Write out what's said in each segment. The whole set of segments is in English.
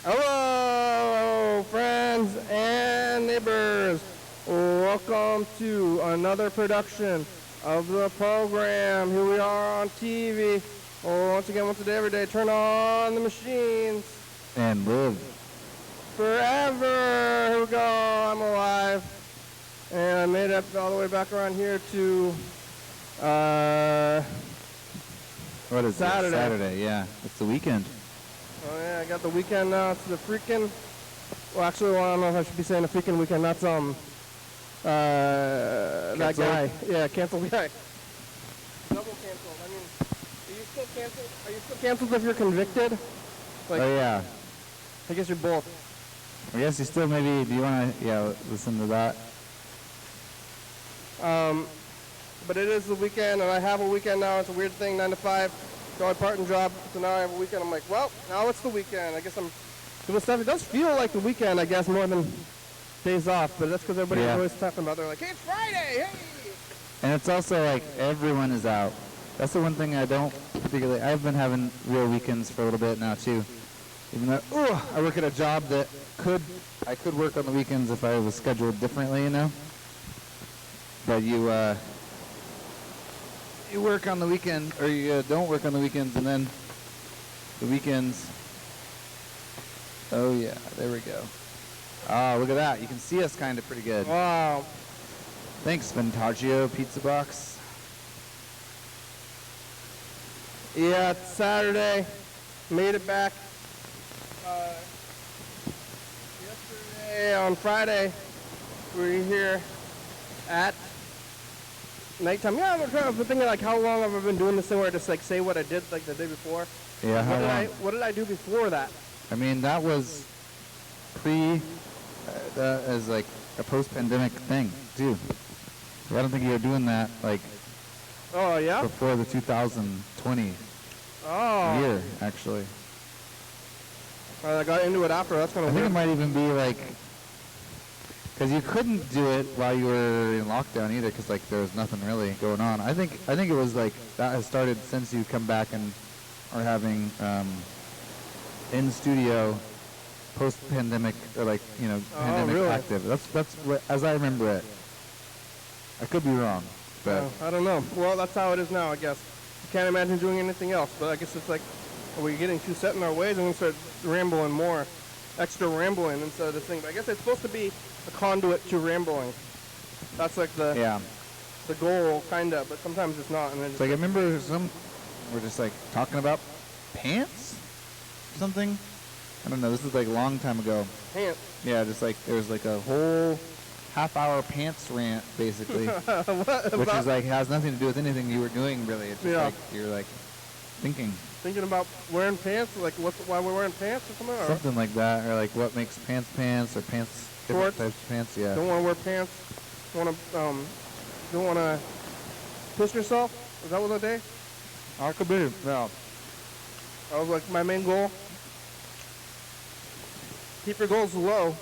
Hello, friends and neighbors. Welcome to another production of the program. Here we are on TV. Once again, once a day, every day. Turn on the machines. And live. Forever. Here we go. I'm alive. And I made it all the way back around here to what is Saturday. It? Saturday, yeah. It's the weekend. Oh yeah, I got the weekend now. It's the freaking. Well, actually, well, I don't know if I should be saying the freaking weekend. That's that guy. Yeah, canceled guy. Double canceled. I mean, are you still canceled? Are you still canceled if you're convicted? Like, oh yeah. I guess you're both. I guess you still maybe. Do you want to listen to that? But it is the weekend, and I have a weekend now. It's a weird thing, 9 to 5. Dolly Parton job, so now I have a weekend. I'm like, well, now it's the weekend. I guess I'm doing stuff. It does feel like the weekend, I guess, more than days off, but that's because everybody's always talking about. They're like, hey, it's Friday, hey! And it's also like everyone is out. That's the one thing I don't particularly. I've been having real weekends for a little bit now too. Even though I work at a job that I could work on the weekends if I was scheduled differently, you know. But you work on the weekend, or you don't work on the weekends, and then the weekends. Oh yeah, there we go. Oh, look at that. You can see us kind of pretty good. Wow. Thanks, Ventaggio Pizza Box. Yeah, it's Saturday. Made it back. Yesterday, on Friday, we were here at nighttime. Yeah, I'm thinking like how long have I been doing this thing where I just like say what I did like the day before. Yeah, how long? What did I do before that? I mean, that was as like a post-pandemic thing too. I don't think you were doing that like. Oh yeah. Before the 2020 year, actually. I got into it after. That's kind of. I think it might even be like. Because you couldn't do it while you were in lockdown either, because like there was nothing really going on. I think it was like that has started since you come back and are having in studio post-pandemic or like pandemic really? active. That's what, as I remember it. I could be wrong, but I don't know. Well, that's how it is now, I guess. I can't imagine doing anything else. But I guess it's like, are we getting too set in our ways and we start rambling more, extra rambling instead of this thing? But I guess it's supposed to be a conduit to rambling. That's like the goal, kind of, but sometimes it's not. And it's like I remember we're just like talking about pants or something. I don't know, this is like a long time ago. Pants? Yeah, just like there was like a whole half-hour pants rant, basically. Which is like has nothing to do with anything you were doing, really. It's just like you're like thinking about wearing pants, like why we're wearing pants or something? Or? Something like that, or like what makes pants or pants. Different types of pants, yeah. Don't want to wear pants. Don't want to piss yourself. Is that what that day? I could be. Yeah. That was like my main goal. Keep your goals low.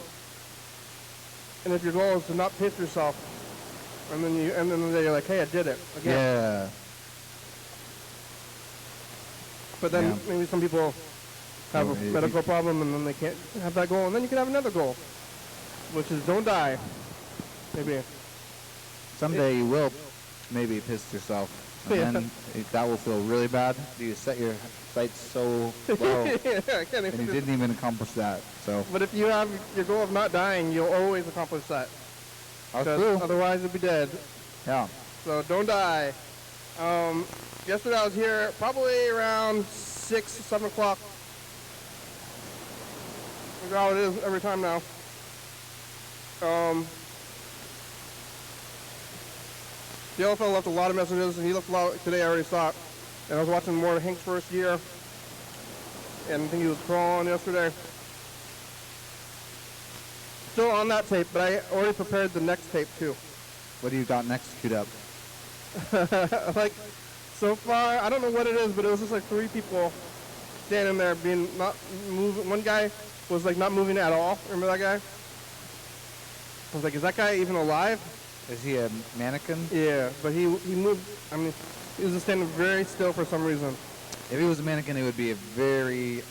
And if your goal is to not piss yourself, and then you're like, hey, I did it again. Yeah. But then maybe some people have a medical problem, and then they can't have that goal, and then you can have another goal, which is don't die. Maybe. Someday you will maybe piss yourself, and then that will feel really bad. You set your sights so low, and you didn't even accomplish that. So. But if you have your goal of not dying, you'll always accomplish that. True. Otherwise, you'll be dead. Yeah. So don't die. Yesterday I was here probably around 6, 7 o'clock. That's how it is every time now. The other fellow left a lot of messages, and he left a lot today. I already saw it. And I was watching more of Hank's first year, and I think he was crawling yesterday. Still on that tape, but I already prepared the next tape too. What do you got next queued up? Like, so far, I don't know what it is, but it was just like 3 people standing there being not moving. One guy was like not moving at all. Remember that guy? I was like, is that guy even alive? Is he a mannequin? Yeah, but he moved. I mean, he was just standing very still for some reason. If he was a mannequin, it would be a very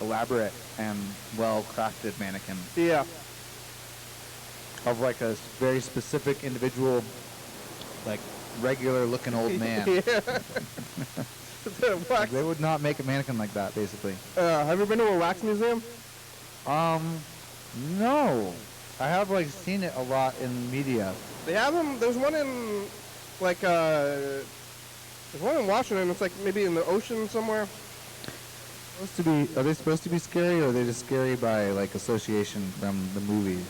elaborate and well-crafted mannequin Yeah. of like a very specific individual, like regular-looking old man. Yeah. Like, they would not make a mannequin like that, basically. Have you been to a wax museum? No. I have like seen it a lot in media. They have them. There's one in, like, there's one in Washington. It's like maybe in the ocean somewhere. Are they supposed to be scary, or are they just scary by like association from the movie?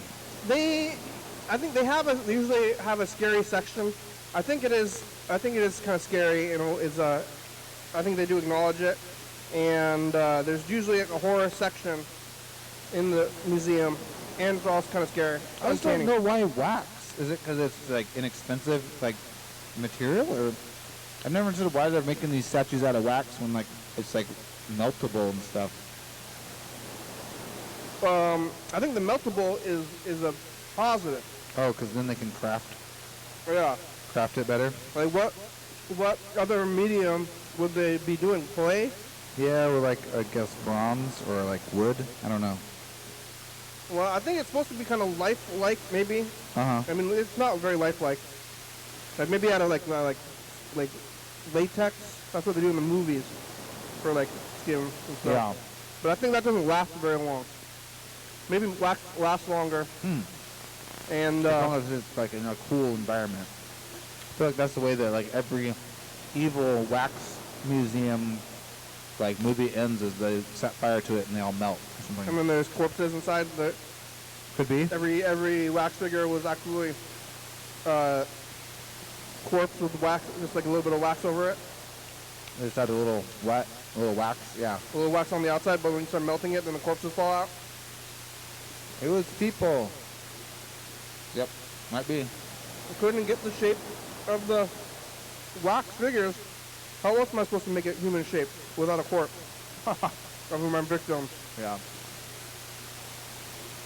I think they usually have a scary section. I think it is kind of scary. You know, I think they do acknowledge it. And there's usually like a horror section in the museum, and it's also kind of scary. I just don't know why wax. Is it because it's like inexpensive, like material, or I've never understood why they're making these statues out of wax when like it's like meltable and stuff. I think the meltable is a positive. Oh, because then they can craft it better. Like what other medium would they be doing? Clay? Yeah, or like I guess bronze or like wood. I don't know. Well, I think it's supposed to be kind of lifelike, maybe. I mean, it's not very lifelike. Like maybe out of like latex. That's what they do in the movies for like skin and stuff. Yeah. But I think that doesn't last very long. Maybe wax lasts longer. And as long as it's like in a cool environment. I feel like that's the way that like every evil wax museum like movie ends, is they set fire to it and they all melt or something. And then there's corpses inside. Could be. Every wax figure was actually corpse with wax, just like a little bit of wax over it. They just had a little wax, yeah. A little wax on the outside, but when you start melting it, then the corpses fall out. It was people. Yep, might be. I couldn't get the shape of the wax figures. How else am I supposed to make it human shape without a corpse of my victims? Yeah.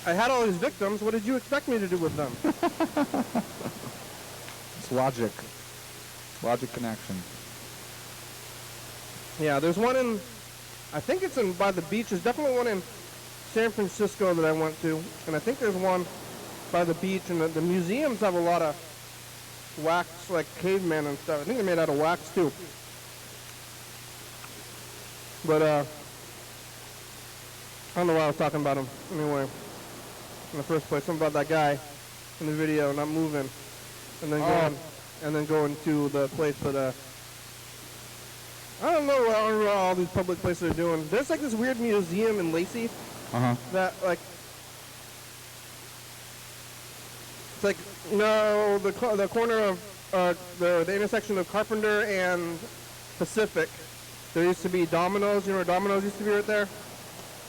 I had all these victims. What did you expect me to do with them? It's logic. Logic in action. Yeah, there's one in, I think it's in by the beach. There's definitely one in San Francisco that I went to. And I think there's one by the beach. And the museums have a lot of wax, like cavemen and stuff. I think they're made out of wax, too. But, I don't know why I was talking about him. Anyway, in the first place, something about that guy in the video not moving. And then going to the place, but, I don't know what all these public places are doing. There's like this weird museum in Lacey that like, it's like, no, the corner of the intersection of Carpenter and Pacific. There used to be Domino's. You know where Domino's used to be right there?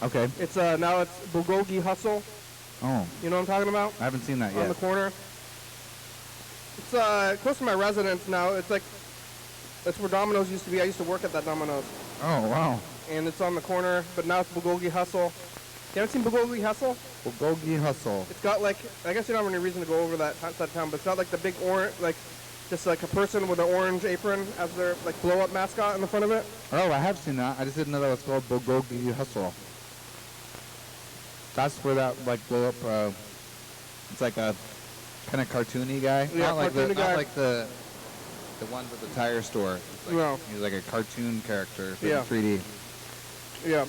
Okay. It's now it's Bulgogi Hustle. Oh. You know what I'm talking about? I haven't seen that yet. On the corner. It's close to my residence now. It's like, that's where Domino's used to be. I used to work at that Domino's. Oh, wow. And it's on the corner, but now it's Bulgogi Hustle. You haven't seen Bulgogi Hustle? Bulgogi Hustle. It's got like, I guess you don't have any reason to go over that side of town, but it's got like the big orange, like just like a person with an orange apron as their like blow-up mascot in the front of it. Oh, I have seen that. I just didn't know that was called Bulgogi Hustle. That's where that like blow up. It's like a kind of cartoony guy. Yeah, not like cartoony guy. Not like the one with the tire store. Like, no. He's like a cartoon character. So Yeah. 3D. Yeah.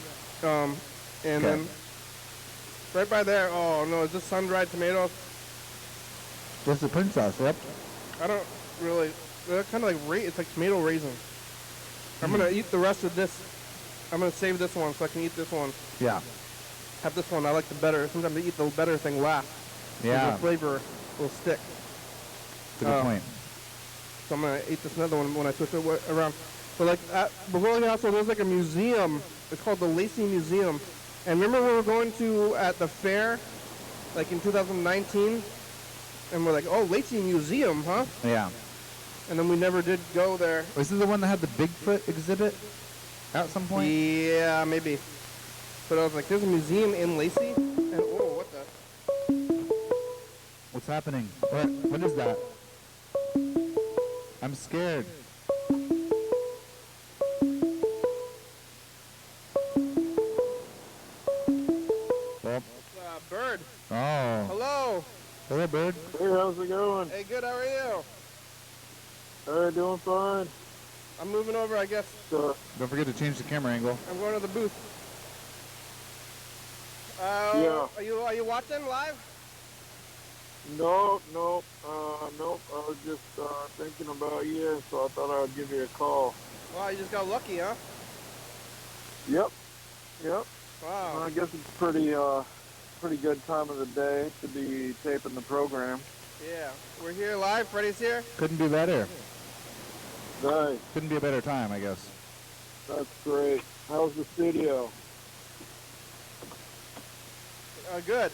And then right by there. Oh no, is this sun-dried tomatoes? Just the princess. Yep. I don't really. They're kind of like it's like tomato raisins. I'm gonna eat the rest of this. I'm gonna save this one so I can eat this one. Yeah. Have this one. I like the better. Sometimes I eat the better thing last. Yeah. The flavor will stick. Good point. So I'm gonna eat this another one when I switch it around. So like at Bulgogi Hustle, there's like a museum. It's called the Lacey Museum. And remember we were going to at the fair, like in 2019, and we're like, oh, Lacey Museum, huh? Yeah. And then we never did go there. Was this the one that had the Bigfoot exhibit at some point? Yeah, maybe. But I was like, there's a museum in Lacey, and oh, what the? What's happening? What is that? I'm scared. Bird. Oh. Hello. Hello, Bird. Hey, how's it going? Hey, good. How are you? Hey, doing fine. I'm moving over, I guess. So, Don't forget to change the camera angle. I'm going to the booth. Yeah. Are you watching live? nope. I was just thinking about you, so I thought I would give you a call. Wow, you just got lucky, huh? Yep. Wow. I guess it's pretty good time of the day to be taping the program. Yeah. We're here live. Freddie's here. Couldn't be better. Nice. Couldn't be a better time, I guess. That's great. How's the studio? Good.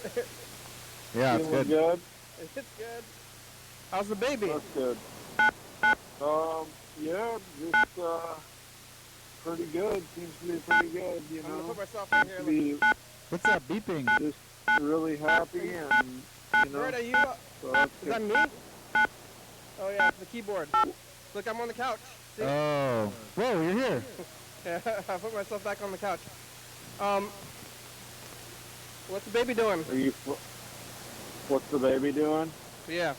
Yeah, it's Feeling good. good? It's good. How's the baby? That's good. Yeah, just pretty good. Seems to be pretty good, you I'm going to know. put myself in here. To be What's that beeping? just really happy and, you know. Bird, are you... So that's Is that good. me? Oh, yeah, it's the keyboard. Look, I'm on the couch. See? Oh. Whoa, you're here. Yeah, I put myself back on the couch. What's the baby doing? What's the baby doing? Yeah.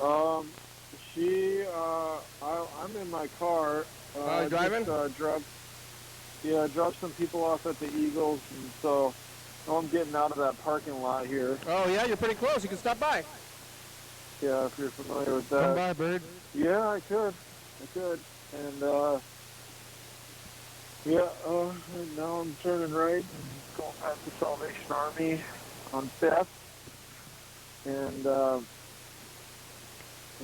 I'm in my car. You driving? Just, dropped some people off at the Eagles, and so I'm getting out of that parking lot here. Oh, yeah, you're pretty close. You can stop by. Yeah, if you're familiar with Come that. by, Bird. Yeah, I could. And, now I'm turning right, going past the Salvation Army on 5th. And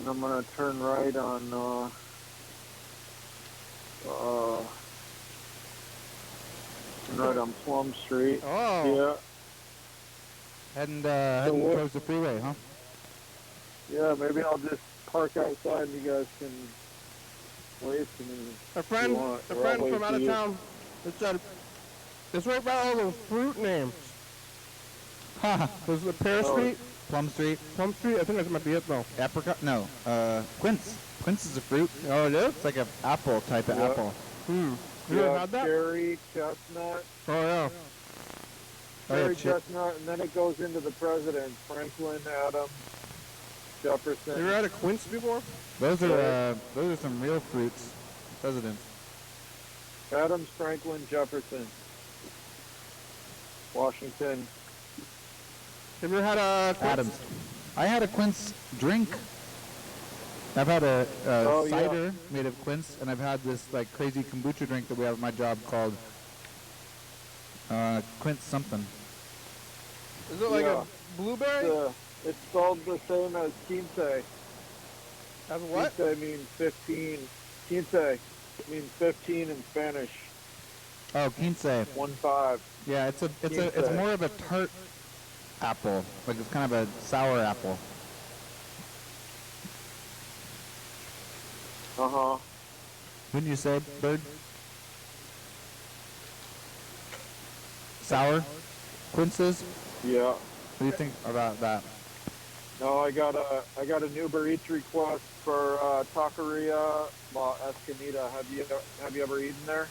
I'm going to turn right on, Plum Street. Oh. Heading what? towards the freeway, huh? Yeah, maybe I'll just park outside and you guys can wave to me. A friend, want, a or I'll friend wait from for out of you. town, it said, it's right by all the fruit names. Ha! There's the Pear Oh. Street, Plum Street. Plum Street, I think that might be it though. Apricot? No. Quince. Quince is a fruit. Oh, it is? It's like an apple type of Yeah. apple. You ever had that? Cherry, chestnut, Oh, yeah. Oh, yeah, cherry, chestnut, and then it goes into the president. Franklin, Adams, Jefferson. You ever had a quince before? Those are some real fruits. Presidents. Adams, Franklin, Jefferson, Washington. Have you ever had a quince? Adams. I had a quince drink. I've had a Oh, yeah. cider made of quince, and I've had this like crazy kombucha drink that we have at my job called quince something. Is it like Yeah. a blueberry? It's spelled the same as quince. As what? Quince means 15. Quince means 15 in Spanish. Oh, quince. 1-5. Yeah, it's Quince. more of a tart apple. Like it's kind of a sour apple. Uh-huh. Wouldn't you say, Bird? Sour? Quinces? Yeah. What do you think about that? No, I got an Uber Eats request for Taqueria La Escanita. Have you ever eaten there?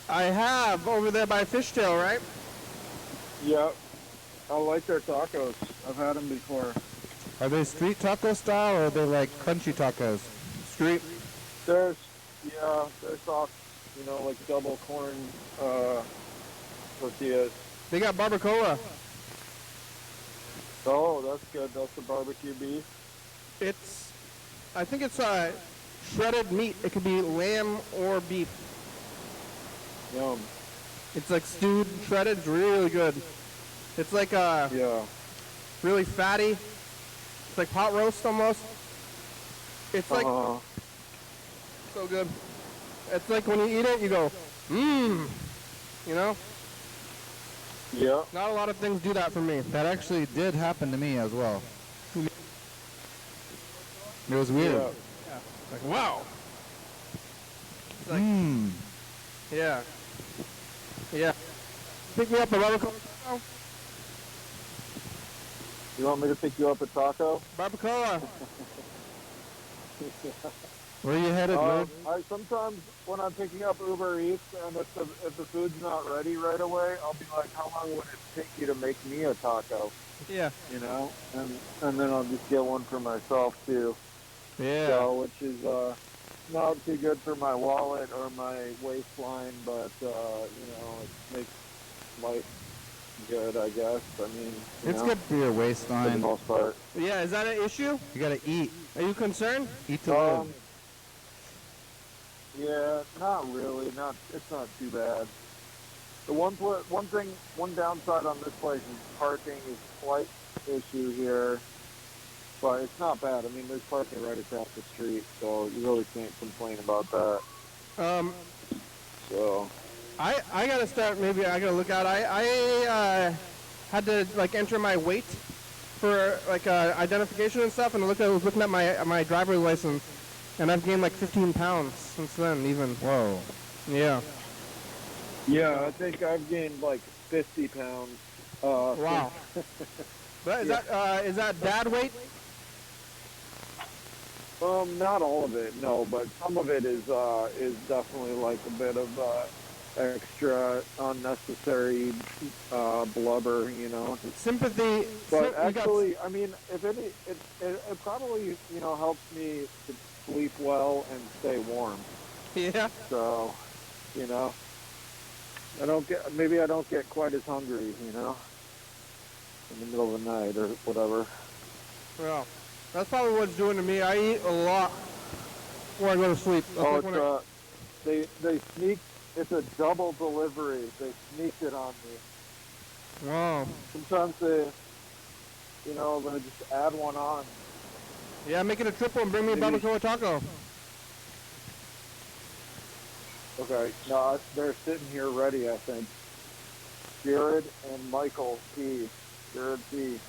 I have, over there by Fishtail, right? Yep. I like their tacos. I've had them before. Are they street taco style or are they like crunchy tacos? Street. There's soft, like double corn tortillas. They got barbacoa. Oh, that's good. That's the barbecue beef. I think it's shredded meat. It could be lamb or beef. Yum. It's like stewed, shredded. It's really good. It's like Yeah. really fatty. It's like pot roast almost. It's like so good. It's like when you eat it, you go, mmm. You know? Yeah. Not a lot of things do that for me. That actually did happen to me as well. It was weird. Yeah. Like, wow. It's like, Mmm. yeah. Yeah. Pick me up a barbacoa. You want me to pick you up a taco? Barbacoa. Where are you headed, Bird? I sometimes when I'm picking up Uber Eats and if the food's not ready right away, I'll be like, how long would it take you to make me a taco? Yeah. You know, and then I'll just get one for myself too. Yeah. So, which is not too good for my wallet or my waistline, but it makes life good, I guess. I mean, It's good for your for the waistline. most part. Yeah, is that an issue? You gotta eat. Are you concerned? Eat to live. Yeah, not really. It's not too bad. The one downside on this place is parking is a slight issue here, but it's not bad. I mean, there's parking right across the street, so you really can't complain about that. So I gotta start. Maybe I gotta look out. I had to like enter my weight for like identification and stuff, and I was looking at my driver's license, and I've gained like 15 pounds since then. Even. Whoa. Yeah. yeah, I think I've gained like 50 pounds. Wow. But is that dad weight? Not all of it, no, but some of it is definitely like a bit of extra unnecessary blubber, you know. Sympathy. But actually, I mean, if it probably helps me to sleep well and stay warm. Yeah. So, maybe I don't get quite as hungry, in the middle of the night or whatever. Well, that's probably what it's doing to me. I eat a lot before I go to sleep. They sneaked. It's a double delivery. They sneaked it on me. Wow. Sometimes they just add one on. Yeah, make it a triple and bring me a barbacoa taco. Okay. No, they're sitting here ready, I think. Jared and Michael P. Jared P.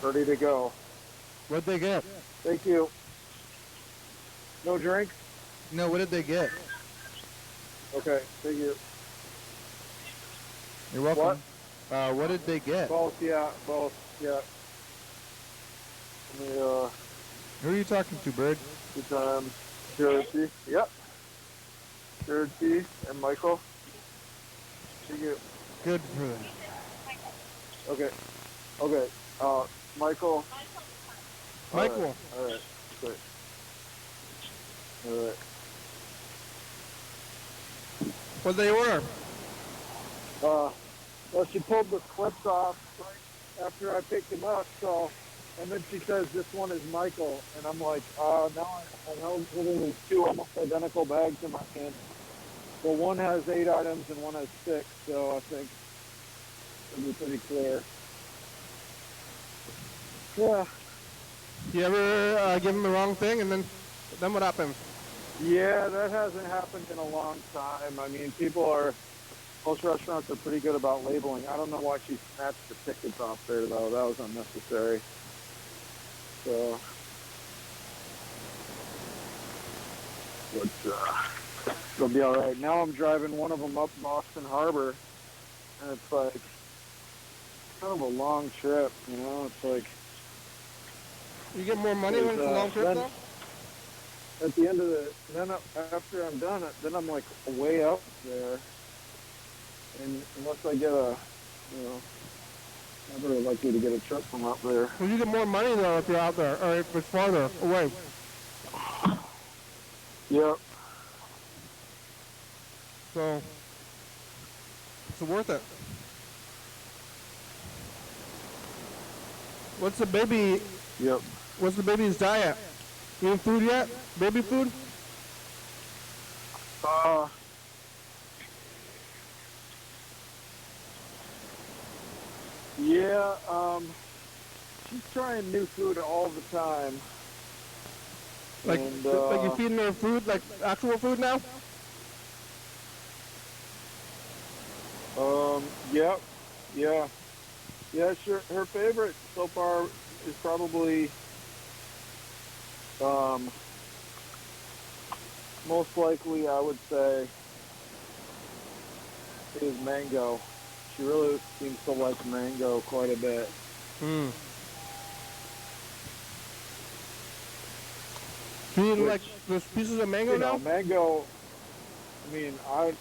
Ready to go. What'd they get? Thank you. No drinks? No, what did they get? Okay, thank you. You're welcome. What did they get? Both, yeah. Let me, Who are you talking to, Bird? good time. Jared P. Yep. Jared P. and Michael. Thank you. Good for them. Okay. Michael. Michael. All right. Great. All right. What'd they order? Well, she pulled the clips off right after I picked him up, and then she says, this one is Michael, and I'm like, now I'm holding these two almost identical bags in my hand. Well, one has 8 items and one has 6, so I think it'll be pretty clear. Yeah. You ever give them the wrong thing, and then what happens? Yeah, that hasn't happened in a long time. I mean, most restaurants are pretty good about labeling. I don't know why she snatched the tickets off there, though. That was unnecessary. So, but it'll be all right. Now I'm driving one of them up Boston Harbor, and it's like kind of a long trip, It's like You get more money when it's a long trip, though? at the end of after I'm done, then I'm like way up there, and unless I get I'd really like you to get a truck from up there. Well, you get more money though if you're out there, or if it's farther away. Yep. So it's worth it. What's the baby? Yep. What's the baby's diet? Eating food yet? Baby food? Yeah, she's trying new food all the time. Like, and, like you feeding her food, like actual food now? Yep. Yeah. Yeah, sure. Her favorite so far is probably, most likely I would say, is mango. She really seems to like mango quite a bit. You eating like those pieces of mango You now? know, mango. I mean, I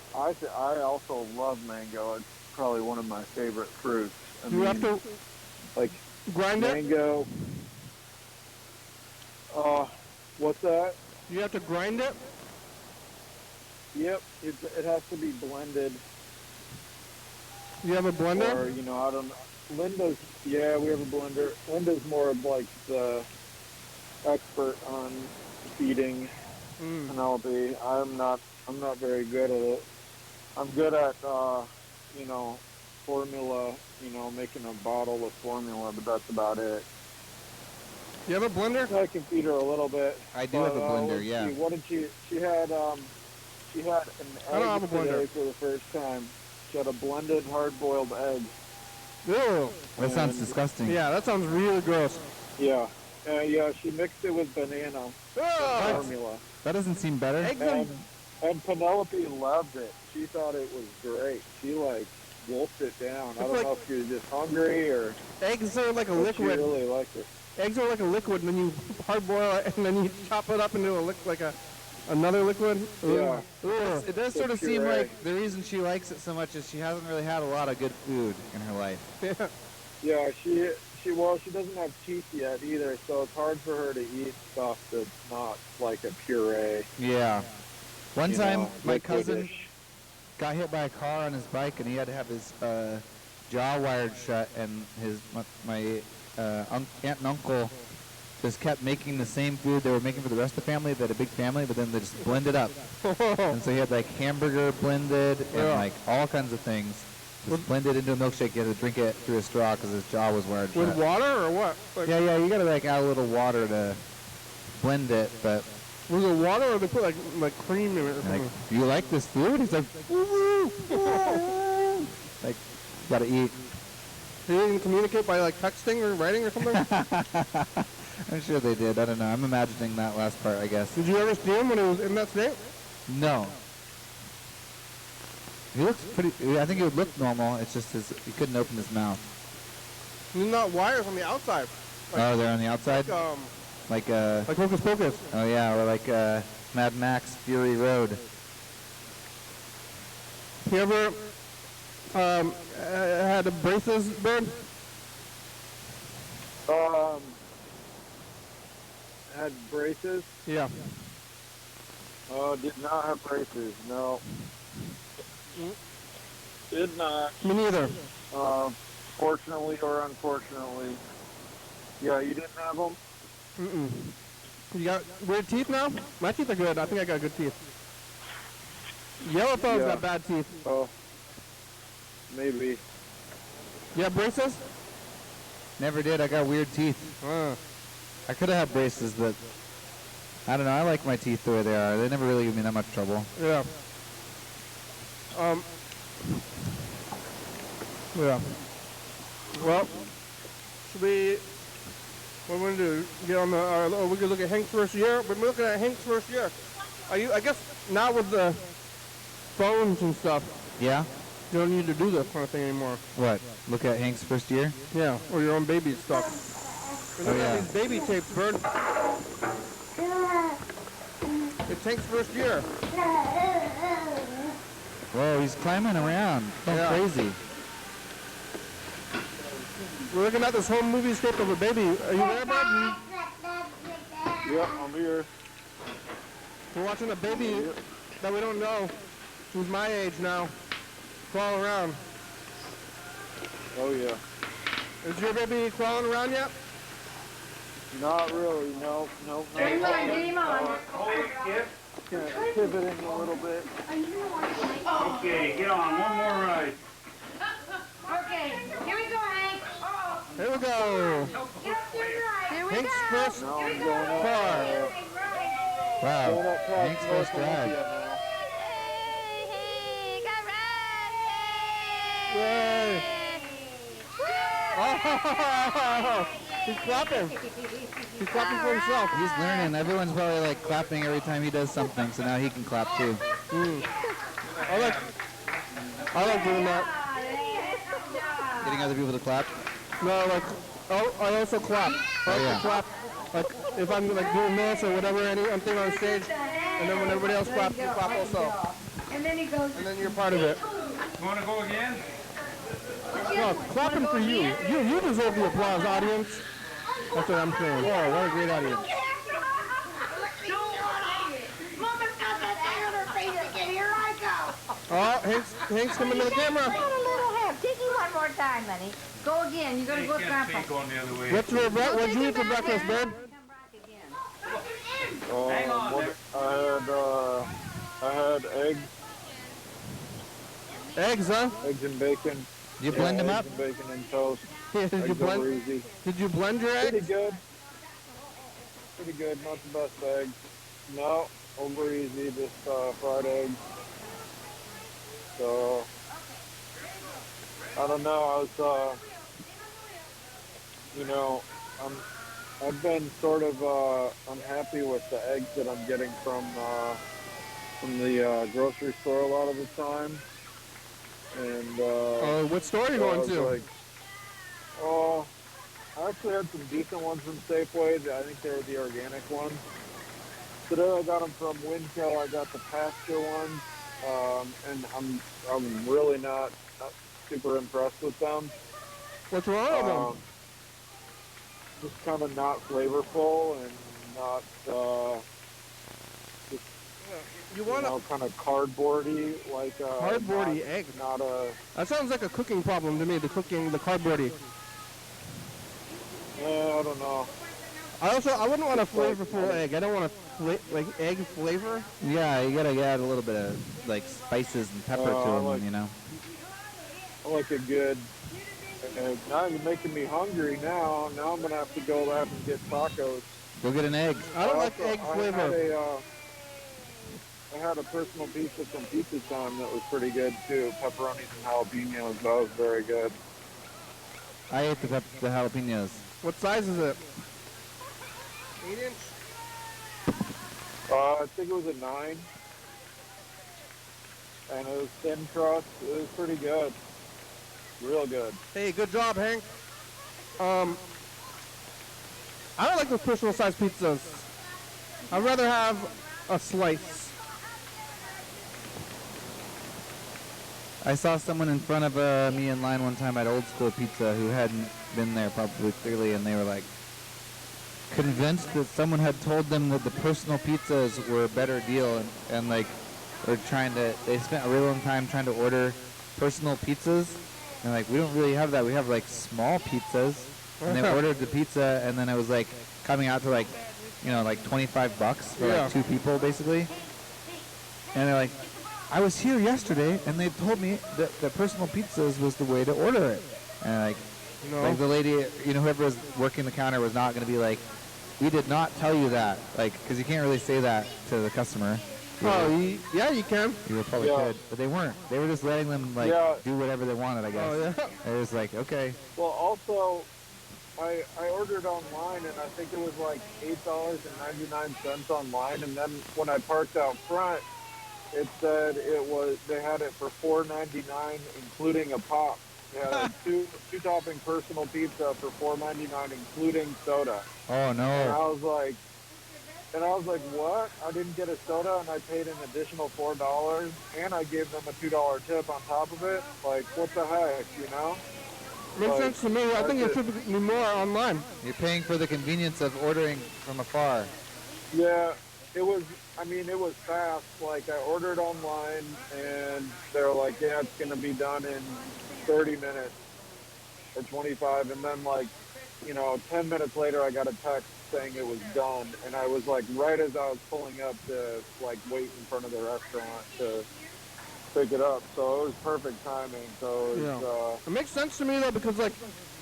also love mango. It's probably one of my favorite fruits. I You mean, have to like grind it? mango. What's that? You have to grind it? Yep, it has to be blended. You have a blender? Or, you know, I don't know. Linda's, yeah, we have a blender. Linda's more of like the expert on feeding Penelope. I'm not very good at it. I'm good at, you know, formula, you know, making a bottle of formula, but that's about it. You have a blender? I can feed her a little bit. I do have a blender, let's yeah. see, what did she had an I don't have egg a blender. today for the first time. She had a blended hard-boiled egg. Ew. That sounds And- disgusting. Yeah, that sounds really gross. Yeah. Yeah, she mixed it with banana Ugh. formula. That doesn't seem better. Eggs And Penelope loved it. She thought it was great. She, like, wolfed it down. I don't like- know if she was just hungry or eggs are like a but she liquid. really liked it. Eggs are like a liquid, and then you hard boil it, and then you chop it up into another liquid. Yeah. Ugh. It does The sort of seem puree. like the reason she likes it so much is she hasn't really had a lot of good food in her life. Yeah. Yeah, she doesn't have teeth yet either, so it's hard for her to eat stuff that's not like a puree. Yeah. One you time, know, my cousin liquidish. got hit by a car on his bike, and he had to have his jaw wired shut, and my aunt and uncle just kept making the same food they were making for the rest of the family. They had a big family, but then they just blended up. And so he had like hamburger blended and Yeah. like all kinds of things. Just blended into a milkshake. You had to drink it through a straw because his jaw was wired shut. With water or what? Like, Yeah, you gotta like add a little water to blend it, but Was it water or they put like cream in it or like, something? do you like this food? He's like, like, gotta eat. They didn't communicate by like texting or writing or something? I'm sure they did. I don't know. I'm imagining that last part, I guess. Did you ever see him when he was in that state? No. He looks pretty. I think he would look normal. It's just he couldn't open his mouth. There's not wires on the outside. Oh, they're on the outside. Like Like Hocus Pocus. oh yeah, or like Mad Max Fury Road. You ever had a braces, bird? Had braces. Yeah. Did not have braces. No. Did not. Me neither. Fortunately or unfortunately. Yeah, you didn't have them? Mm-mm. You got weird teeth now? My teeth are good. I think I got good teeth. Yellow fellow's Yeah. got bad teeth. Oh, maybe. You have braces? Never did. I got weird teeth. I could have had braces, but I don't know. I like my teeth the way they are. They never really give me that much trouble. Yeah. Yeah. Well, should we? What are we gonna do? Get on the? We could look at Hank's first year. We're looking at Hank's first year. Are you? I guess not with the phones and stuff. Yeah? You don't need to do this kind of thing anymore. What? Look at Hank's first year? Yeah, or your own baby stuff. We're looking yeah. at these baby tapes, Bird. It's Hank's first year. Whoa, he's climbing around. Going Yeah. crazy. We're looking at this home movie script of a baby. Are you there, Bird? Yep, I'm here. We're watching a baby that we don't know, who's my age now, crawl around. Oh, yeah. Is your baby crawling around yet? Not really. No. Get him on. Gonna pivoting a little bit. Okay, get on. One more ride. Okay, here we go, Hank. Here we go. Here we Hank's first Now I'm going up. car. Wow. Going up past Hank's first North ride. Olympia now. Yay. Oh, he's clapping. He's clapping for himself. He's learning. Everyone's probably like clapping every time he does something, so now he can clap too. I like doing that. Getting other people to clap. No, like, oh, I also clap. I like yeah. to clap Like if I'm like doing this or whatever, anything on stage, and then when everybody else claps, you clap also. And then he goes. And then you're part of it. You want to go again? No, clapping for you. You deserve the applause, audience. That's what I'm saying. Whoa, what a great audience. Mama's got that thing on her face again. Here I go. Oh, Hank's coming to the camera. Got a little help. Take it one more time, honey. Go again. You gotta go with Grandpa. Going the other way. What'd you eat for breakfast, babe? Hang on What, I had eggs. Eggs, huh? Eggs and bacon. You blend them up? Eggs and bacon and toast. Yeah, did you Eggs over blend? easy. Did you blend your Pretty eggs? good. Pretty good. Not the best eggs. No, over easy. Just fried eggs. So I don't know. I was, I've been sort of unhappy with the eggs that I'm getting from the grocery store a lot of the time. And What store are you so I going was to? like, I actually had some decent ones from Safeway. I think they were the organic ones. Today I got them from Winco. I got the pasture ones, and I'm really not super impressed with them. What's wrong with them? Just kind of not flavorful and not You want a kind of cardboardy, like cardboardy egg? Not a. That sounds like a cooking problem to me. The cardboardy. I don't know. I wouldn't want a flavorful egg. I don't want like egg flavor. Yeah, you gotta add a little bit of like spices and pepper to them, you know. I like a good. Now you're making me hungry. Now I'm gonna have to go out and get tacos. Go get an egg. I don't like egg flavor. I had a personal pizza from Pizza Time that was pretty good too. Pepperonis and jalapenos. That was very good. I ate the jalapenos. What size is it? 8-inch. I think it was a 9, and it was thin crust. It was pretty good. Real good. Hey, good job, Hank. I don't like those personal size pizzas. I'd rather have a slice. I saw someone in front of me in line one time at Old School Pizza who hadn't been there probably clearly, and they were like convinced that someone had told them that the personal pizzas were a better deal, and like they spent a real long time trying to order personal pizzas, and like we don't really have that. We have like small pizzas, and they ordered the pizza, and then it was like coming out to like, like $25 for like 2 people basically, and they're like, I was here yesterday, and they told me that the personal pizzas was the way to order it. And like the lady, whoever was working the counter was not going to be like, we did not tell you that, like, because you can't really say that to the customer. Yeah, you can. You probably could, but they weren't. They were just letting them like do whatever they wanted, I guess. Oh yeah. They was like, okay. Well, also, I ordered online, and I think it was like $8.99 online, and then when I parked out front, it said they had it for $4.99, including a pop. They had a two topping personal pizza for $4.99, including soda. Oh no. And I was like, what? I didn't get a soda, and I paid an additional $4, and I gave them a $2 tip on top of it. Like, what the heck, Makes Like, sense to me. I think it should be more online. You're paying for the convenience of ordering from afar. Yeah, it was fast. Like, I ordered online, and they're like, yeah, it's going to be done in 30 minutes or 25. And then, 10 minutes later, I got a text saying it was done. And I was, right as I was pulling up to, wait in front of the restaurant to pick it up. So it was perfect timing. So it was, it makes sense to me, though, because,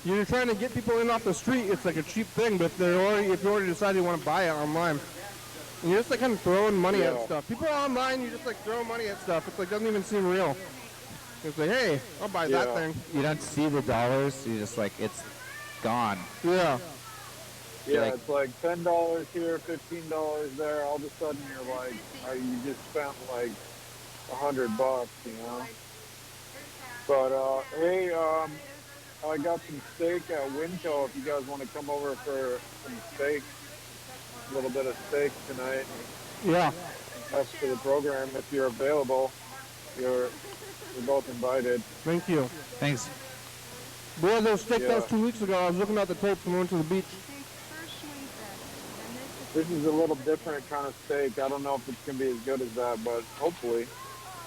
you're trying to get people in off the street. It's, a cheap thing. But if you already decide you want to buy it online, and you're just, kind of throwing money at stuff. People are online, you just, throw money at stuff. It's, doesn't even seem real. It's like, hey, I'll buy that thing. You don't see the dollars. You just, it's gone. Yeah. Yeah, it's like $10 here, $15 there. All of a sudden, you're like, you just spent $100, But hey, I got some steak at Winco. If you guys want to come over for some steak. a little bit of steak tonight. Yeah. After the program, if you're available, you're both invited. Thank you. Thanks. We had those steak Yeah. house 2 weeks ago. I was looking at the tapes when we went to the beach. This is a little different kind of steak. I don't know if it's going to be as good as that, but hopefully.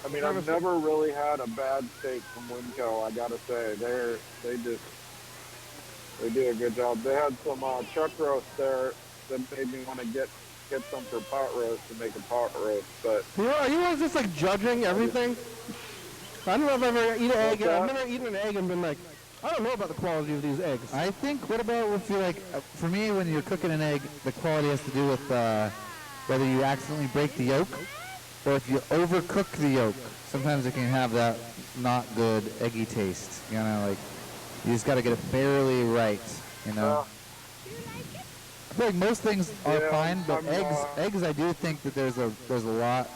I mean, I've never really had a bad steak from Winco, I got to say. They do a good job. They had some chuck roast there that made me want to get some for pot roast to make a pot roast. But Are you guys just like judging everything? I don't know if I've ever eaten an egg. that? I've never eaten an egg and been like, I don't know about the quality of these eggs. I think, what about if you like, for me, when you're cooking an egg, the quality has to do with whether you accidentally break the yolk or if you overcook the yolk. Sometimes it can have that not good eggy taste. You know, like, you just got to get it barely right, you know? I feel like most things are fine, but eggs, I do think that there's a lot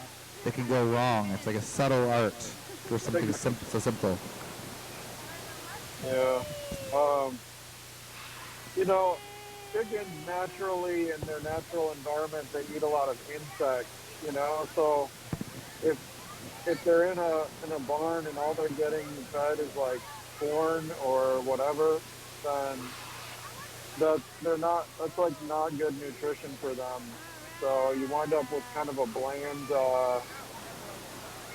that can go wrong. It's like a subtle art for something so simple. yeah, you know, chickens naturally in their natural environment, they eat a lot of insects. You know, so if they're in a barn and all they're getting fed is like corn or whatever, then that's like not good nutrition for them. So you wind up with kind of a bland,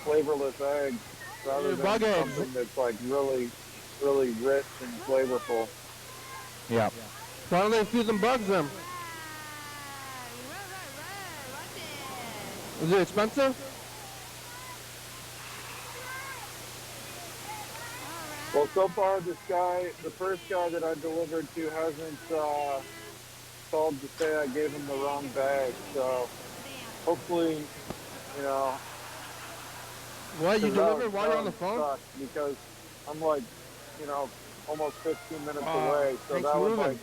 flavorless egg rather than bug eggs. something that's like really, really rich and flavorful. Yeah. Why don't they feed them bugs then? Is it expensive? Well, so far this guy, the first guy that I delivered to hasn't called to say I gave him the wrong bag. So hopefully, you know. What, you 'cause delivered while that you're on the would phone? suck because I'm like, you know, almost 15 minutes Oh, away. So thanks that for would moving.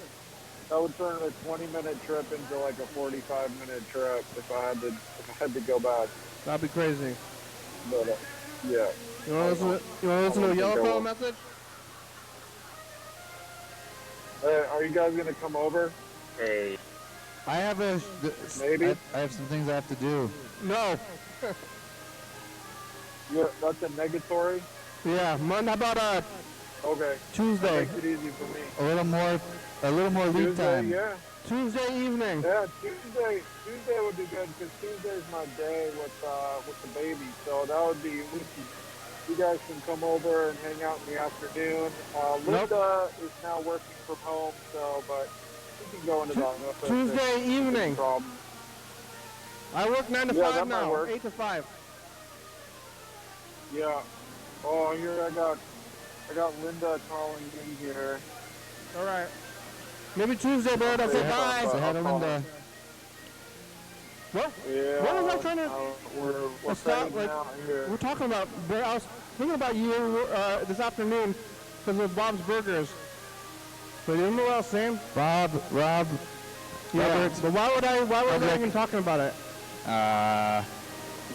that would turn a 20-minute trip into like a 45-minute trip if I had to go back. That'd be crazy. But yeah. You want to listen to a yellow fellow message? Are you guys gonna come over? Hey. I have Maybe. I have some things I have to do. No. Yeah, that's a negatory. Yeah, Monday. How about Okay. Tuesday? That makes it easy for me. A little more lead Tuesday, time. yeah. Tuesday evening. Yeah, Tuesday would be good because Tuesday's my day with the baby. So that would be, you guys can come over and hang out in the afternoon. Linda is now working from home, so, but we can go into that. Tuesday evening. Problem. I work 9 to Yeah, 5 that might now. work. 8 to 5. Yeah. Oh, here I got Linda calling me here. All right. Maybe Tuesday, Bird. I'll say Yeah, bye. Say hi to Linda. What? Yeah. What was I trying to? We're stop, fading like, out here. We're talking about. I was thinking about you this afternoon because of Bob's Burgers. But you know what I was saying? Rob. Yeah. Robert. But why would I even talking about it?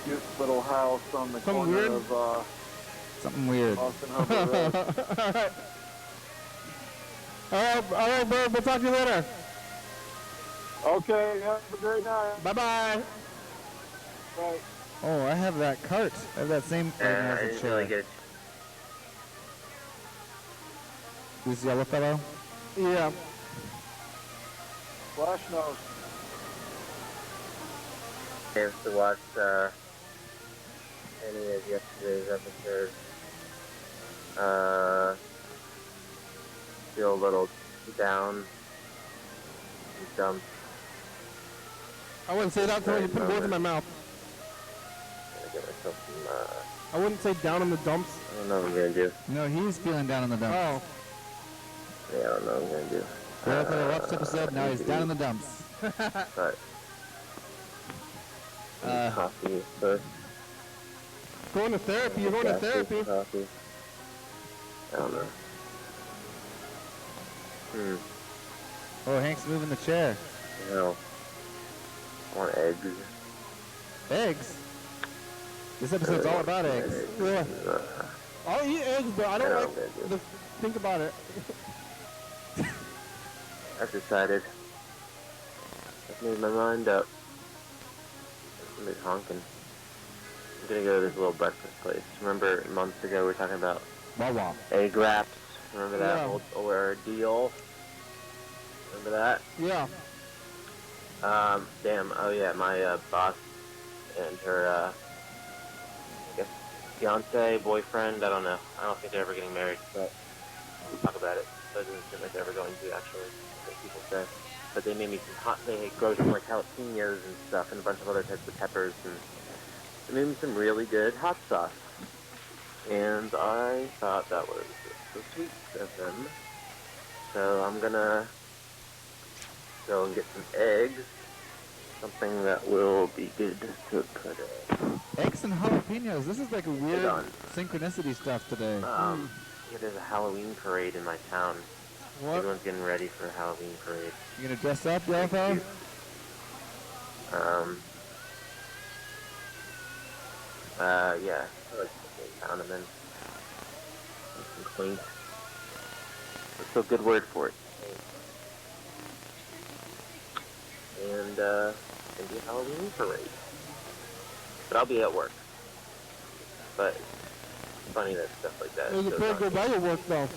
Cute little house on the Something corner weird? of Something weird. Austin Harbor Road. All right, Bird. We'll talk to you later. Okay, have a great night. Bye-bye. Bye. Oh, I have that cart. I have that same cart I as a didn't chair. really get This yellow fellow? Yeah. Flash nose. a chance to watch any of yesterday's episodes. Feel a little down and dumped. I wouldn't say that until you put words in my mouth. Gonna get myself some, I wouldn't say down in the dumps. I don't know what I'm gonna do. No, he's feeling down in the dumps. Oh. Yeah, I don't know what I'm gonna do. Yellow fellow watched episode, now he's down in the dumps. But coffee first. Going to therapy. You're going to therapy. Coffee. I don't know. Oh, Hank's moving the chair. You know, I want eggs. Eggs? This episode's all about eggs. Yeah. I'll eat eggs, but I don't Yeah, like I'm gonna do. the think about it. I've decided. made my mind up. Somebody's honking. I'm gonna go to this little breakfast place. Remember months ago we were talking about Wawa. egg wraps? Remember that Yeah. old ordeal? Remember that? Yeah. Damn. Oh yeah, my boss and her, I guess, fiance, boyfriend. I don't know. I don't think they're ever getting married, but we'll talk about it. But it doesn't seem like they're ever going to, actually. Like people say. But they made me some they grow some like jalapenos and stuff, and a bunch of other types of peppers, and they made me some really good hot sauce. And I thought that was so sweet of them. So I'm gonna go and get some eggs, something that will be good to put in. Eggs and jalapenos. This is like a weird on. synchronicity stuff today. Yeah, there's a Halloween parade in my town. What? Everyone's getting ready for a Halloween parade. You gonna dress up, yellow fellow? Yeah, I like the town, and then some quaint. What's a good word for it? And maybe a Halloween parade. But I'll be at work. But it's funny that stuff like that. There's a goes pretty on. good by your work, though.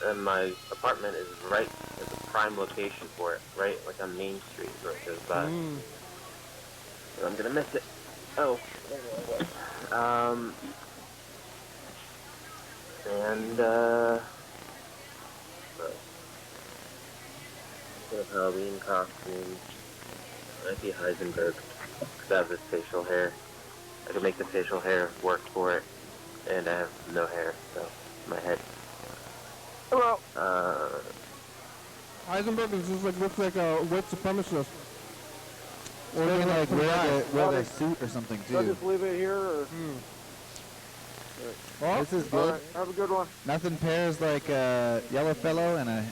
And my apartment is right at the prime location for it, right like on Main Street where it goes by. So I'm gonna miss it. Oh. Instead of Halloween costume, might be Heisenberg, because I have this facial hair. I can make the facial hair work for it, and I have no hair, so my head. Hello. Heisenberg is just like looks like a white supremacist. Or they like wear their suit or something Should I too. just leave it here, or? Well, This is All good. right, have a good one. Nothing pairs like a yellow fellow and a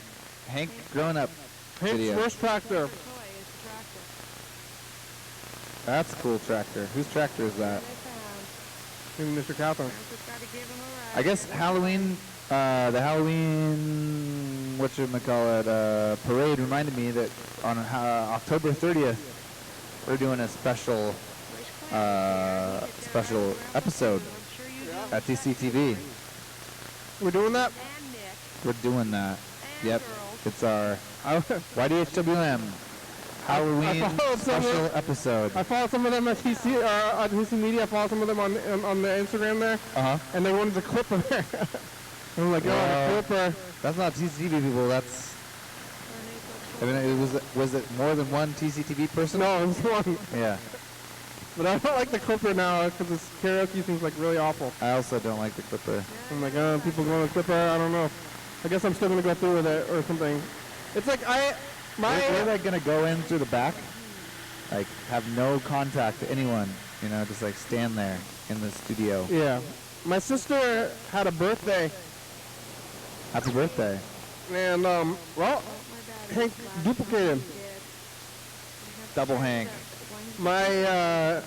Hank grown up Hank's video. first tractor. That's a cool tractor. Whose tractor is that? Maybe Mr. Catherine. I guess Halloween, the Halloween, whatchamacallit, parade reminded me that on October 30th, we're doing a special episode at TCTV. We're doing that? We're doing that. Yep. It's our YDHWM Halloween I followed some special of- episode. I follow some of them at TC Media. I follow some of them on the Instagram there, Uh-huh. and they wanted to clip her there. And I'm like, oh, Well, clip her. That's not TCTV people. That's. I mean, was it more than one TCTV person? No, it was one. Yeah. But I don't like the clipper now because this karaoke seems like really awful. I also don't like the clipper. I'm like, people going to clipper. I don't know. I guess I'm still gonna go through with it or something. It's like We're like gonna go in through the back, like have no contact to anyone. You know, just like stand there in the studio. Yeah. My sister had a birthday, Happy birthday. and well, Hank duplicated. Double Hank. My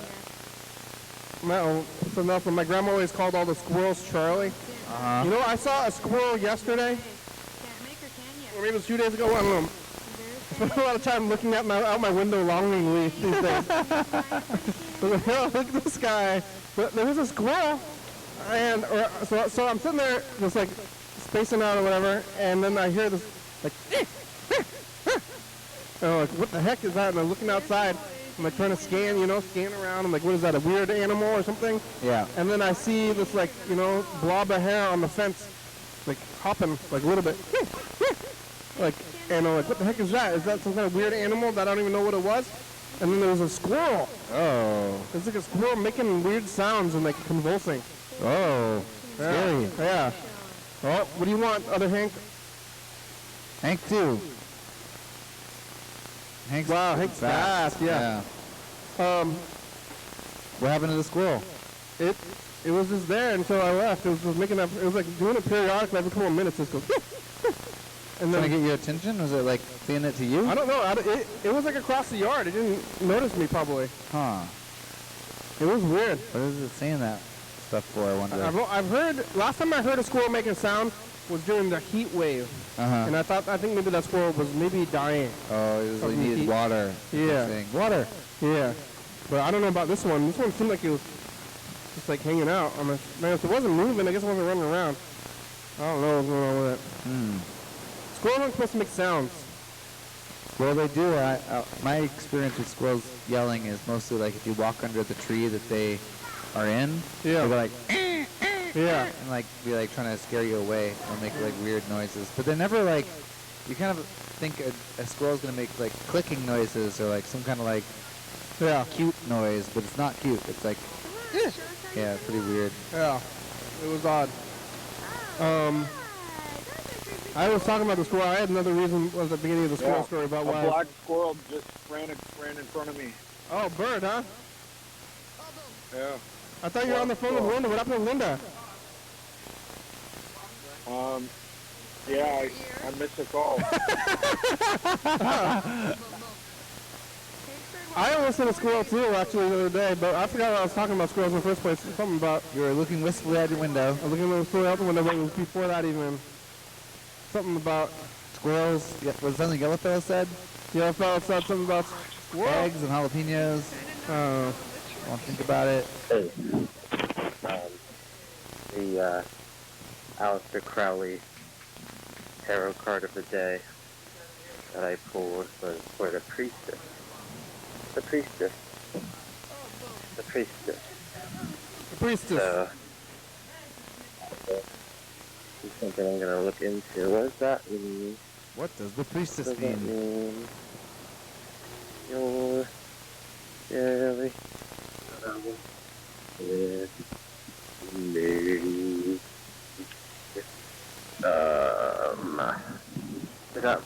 my grandma always called all the squirrels Charlie. Uh-huh. You know, I saw a squirrel yesterday, or maybe it was 2 days ago. I don't know. I spent a lot of time looking at out my window longingly these days. I was like, oh, look at this guy. But there was a squirrel, and so I'm sitting there just like spacing out or whatever, and then I hear this like, and I'm like, what the heck is that? And I'm looking outside. I'm like trying to scan around. I'm like, what is that, a weird animal or something? Yeah. And then I see this like, blob of hair on the fence, like hopping like a little bit. Like, and I'm like, what the heck is that? Is that some kind of weird animal that I don't even know what it was? And then there was a squirrel. Oh. It's like a squirrel making weird sounds and like convulsing. Oh. Scary. Yeah. Oh, what do you want, other Hank? Hank too. Hank's Wow, Hank's fast, yeah. What happened to the squirrel? It was just there until I left. It was just making up. It was like doing it periodically every couple of minutes. It goes. And Trying to then get your attention? Was it like saying it to you? I don't know. It was like across the yard. It didn't notice me probably. Huh. It was weird. What is it saying that? stuff for, I wonder. I've heard, last time I heard a squirrel making sound was during the heat wave. And I think maybe that squirrel was maybe dying. Oh, it really needed heat. water. Yeah. Water. Yeah. But I don't know about this one. This one seemed like it was just like hanging out. Man, if it wasn't moving, I guess it wasn't running around. I don't know what's going on with it. Squirrels aren't supposed to make sounds. Well, they do. My experience with squirrels yelling is mostly like if you walk under the tree that they are in, they'll be like, yeah, and like be like trying to scare you away. They'll make like weird noises, but they're never like. You kind of think a squirrel's gonna make like clicking noises or like some kind of like cute noise, but it's not cute. It's like, yeah, pretty weird. Yeah, it was odd. I was talking about the squirrel. I had another reason at the beginning of the squirrel story about why. A black squirrel just ran in front of me. Oh, bird, huh? Yeah. I thought you were on the phone with Linda. What happened to Linda? Yeah, I missed a call. I almost hit a squirrel too, actually, the other day, but I forgot I was talking about squirrels in the first place. Something about You were looking wistfully out your window. I was looking wistfully out the window, but it was before that even. Something about Squirrels. Was something Yellowfellow said? Yellowfellow said something about squirrels. Eggs and jalapenos. Won't think about it. Hey, the Aleister Crowley tarot card of the day that I pulled was for the priestess. The priestess. The priestess. The priestess. So, it's something I'm gonna look into. What does that mean? What does the priestess What does that mean? mean? You're really with me. I got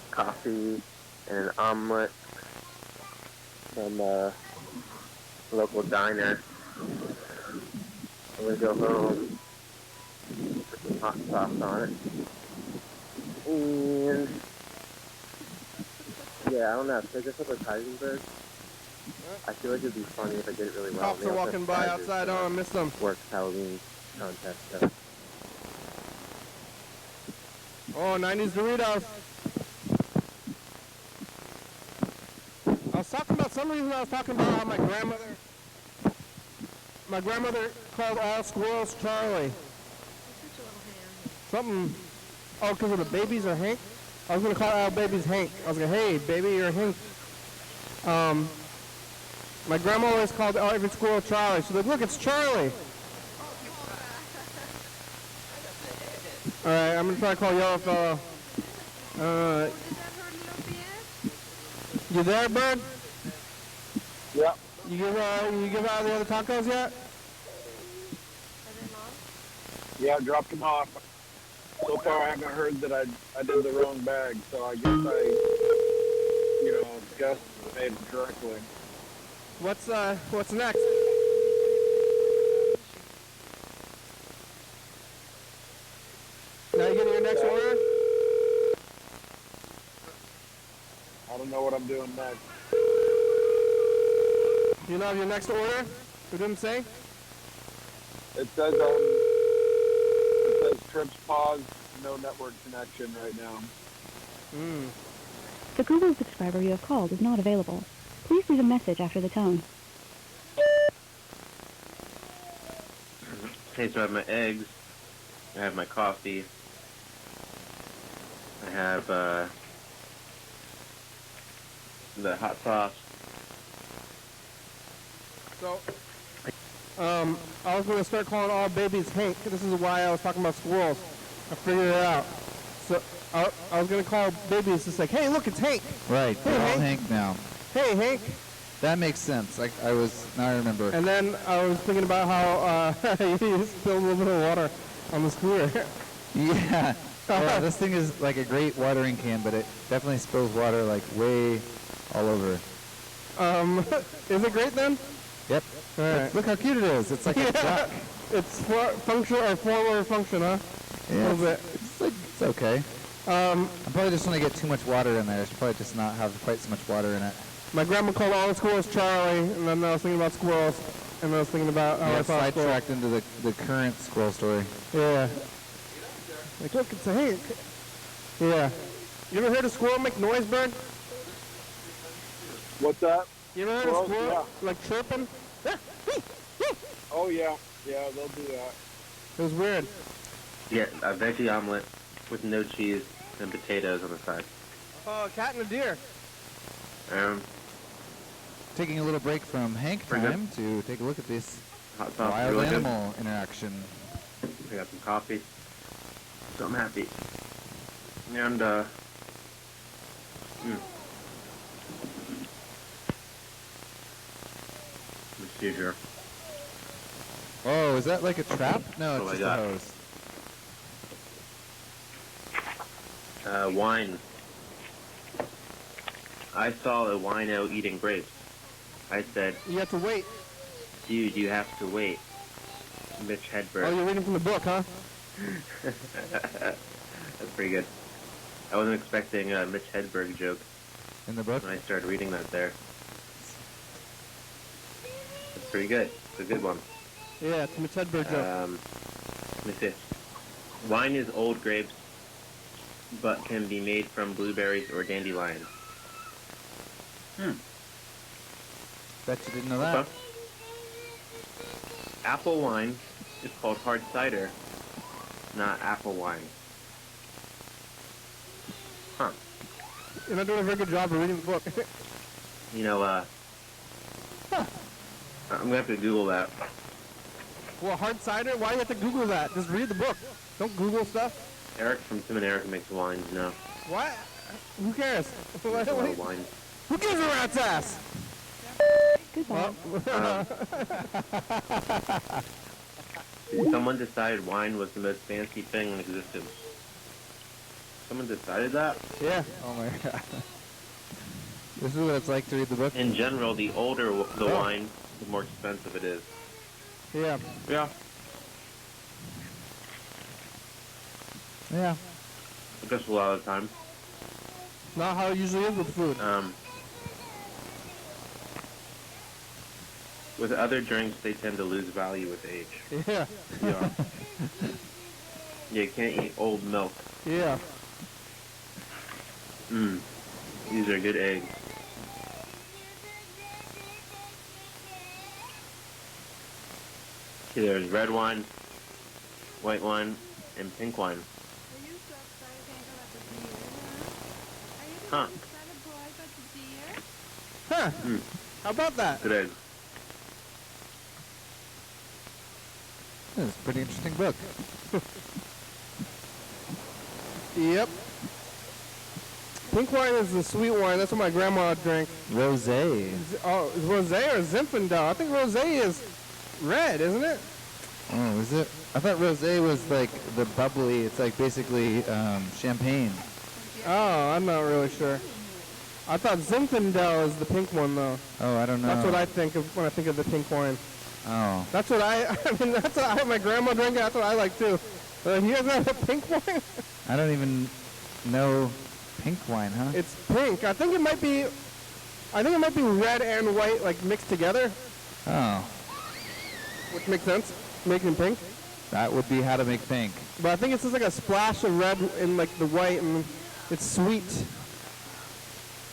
coffee and an omelet from a local diner. I'm gonna go home, put some hot sauce on it, and yeah, I don't know. Should I just look like Heisenberg? I feel like it'd be funny if I did it really well. Cops are walking by outside. Oh, I missed them. Work Halloween contest stuff. Oh, 90s Doritos. I was talking about, some reason I was talking about how my grandmother called all squirrels Charlie. Something, oh, because of the babies or Hank? I was going to call all babies Hank. I was like, hey, baby, you're Hank. My grandma always called every squirrel Charlie. She's like, look, it's Charlie. All right, I'm going to try to call Yellowfellow. You there, Bird? Yep. You give out the other tacos yet? Yeah, I dropped them off. So far, I haven't heard that I did the wrong bag, so I guess Gus made it correctly. What's next? Now you getting your next order? I don't know what I'm doing next. You know your next order? It didn't say? It says trips paused, no network connection right now. The Google subscriber you have called is not available. Please leave a message after the tone. Okay, so I have my eggs, I have my coffee, I have the hot sauce. So, I was going to start calling all babies Hank. This is why I was talking about squirrels. I figured it out. So, I was going to call babies just like, hey, look, it's Hank. Right, Hey, they're all Hank. Hank now. Hey, Hank. That makes sense. Now I remember. And then I was thinking about how you spilled a little bit of water on the scooter. Yeah. Yeah, this thing is like a great watering can, but it definitely spills water like way all over. Is it great then? Yep. All right. Look how cute it is. It's like a duck. It's function or form or function, huh? Yeah, A little bit. it's okay. I'm probably just going to get too much water in there. I should probably just not have quite so much water in it. My grandma called all the squirrels Charlie, and then I was thinking about squirrels. and I was thinking about how I I got saw a squirrel. sidetracked into the current squirrel story. Yeah. Like, look, it's a hey. Yeah. You ever heard a squirrel make noise, Bird? What's that? You ever heard a squirrel like chirping? Oh yeah, they'll do that. It was weird. Yeah, a veggie omelet with no cheese and potatoes on the side. Oh, a cat and a deer. Taking a little break from Hank Pretty time to take a look at this Hot sauce, wild really good. animal interaction. I got some coffee, so I'm happy. And let's see here. Oh, is that like a trap? No, What it's do I just a got? hose. Wine. I saw a wino eating grapes. I said, You have to wait. dude, you have to wait. Mitch Hedberg. Oh, you're reading from the book, huh? That's pretty good. I wasn't expecting a Mitch Hedberg joke In the book? when I started reading that there. It's pretty good. It's a good one. Yeah, it's a Mitch Hedberg joke. Let me see. Wine is old grapes, but can be made from blueberries or dandelions. Bet you didn't know that. Okay. Apple wine is called hard cider, not apple wine. Huh. You're not doing a very good job of reading the book. You know, I'm gonna have to Google that. Well, hard cider? Why do you have to Google that? Just read the book. Don't Google stuff. Eric from Tim and Eric makes wines, you know. What? Who cares? Makes a lot of wine. Who gives a rat's ass? Goodbye. Someone decided wine was the most fancy thing in existence. Someone decided that? Yeah. Oh my god. This is what it's like to read the book. In general, the older the wine, the more expensive it is. Yeah. Yeah. Yeah. I guess a lot of the time. Not how it usually is with food. With other drinks, they tend to lose value with age. Yeah. Yeah. Yeah, you can't eat old milk. Yeah. These are good eggs. Okay, there's red wine, white wine, and pink wine. Huh. Huh. How about that? Good eggs. This is a pretty interesting book. Yep. Pink wine is the sweet wine. That's what my grandma drank. Rosé. Oh, is Rosé or Zinfandel? I think Rosé is red, isn't it? Oh, is it? I thought rosé was like the bubbly. It's like basically champagne. Oh, I'm not really sure. I thought Zinfandel is the pink one, though. Oh, I don't know. That's what I think of when I think of the pink wine. Oh. That's what I mean, that's what my grandma drank it. That's what I like, too. You guys have a pink wine? I don't even know pink wine, huh? It's pink. I think it might be red and white, like, mixed together, Oh. which makes sense, making pink. That would be how to make pink. But I think it's just like a splash of red in, like, the white, and it's sweet.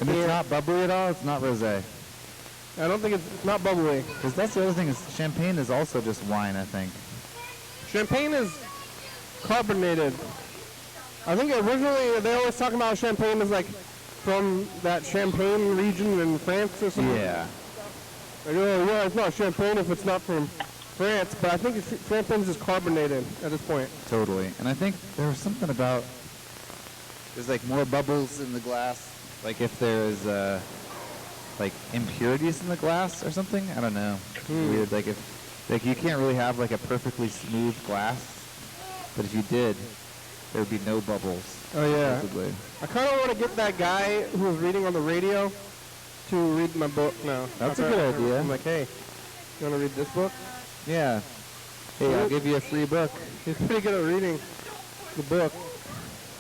And it's not bubbly at all? It's not rosé. I don't think it's not bubbly. Because that's the other thing is champagne is also just wine, I think. Champagne is carbonated. I think originally they always talk about champagne as like from that Champagne region in France or something. Yeah. Like, oh yeah, it's not champagne if it's not from France, but I think champagne's just carbonated at this point. Totally. And I think there was something about there's like more bubbles in the glass. Like if there's like impurities in the glass or something. I don't know. Weird. Like if you can't really have like a perfectly smooth glass, but if you did, there would be no bubbles. Oh yeah. Supposedly. I kind of want to get that guy who was reading on the radio to read my book now. That's a good idea. I'm like, hey, you want to read this book? Yeah. Hey, I'll give you a free book. He's pretty good at reading the book.